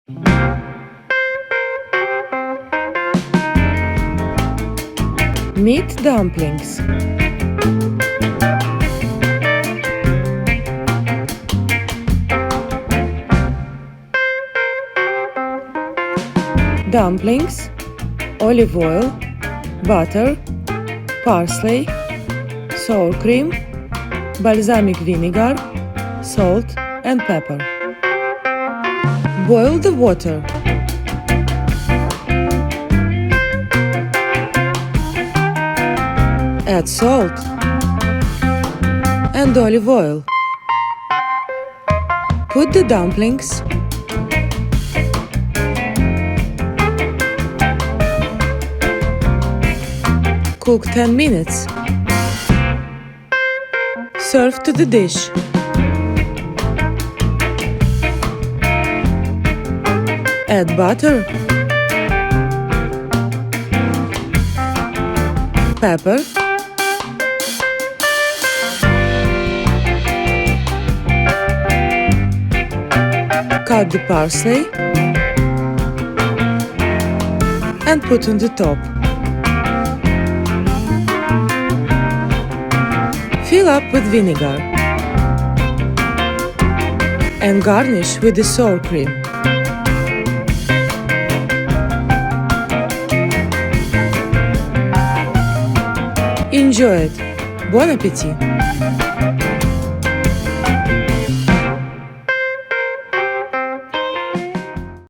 Meat dumplings. Dumplings, olive oil, butter, parsley, sour cream, balsamic vinegar, salt and pepper. Boil the water. Add salt and olive oil. Put the dumplings cook 10 minutes. Serve to the dish. Add butter, pepper, cut the parsley and put on the top. Fill up with vinegar and garnish with the sour cream. Enjoy it! Bon appétit!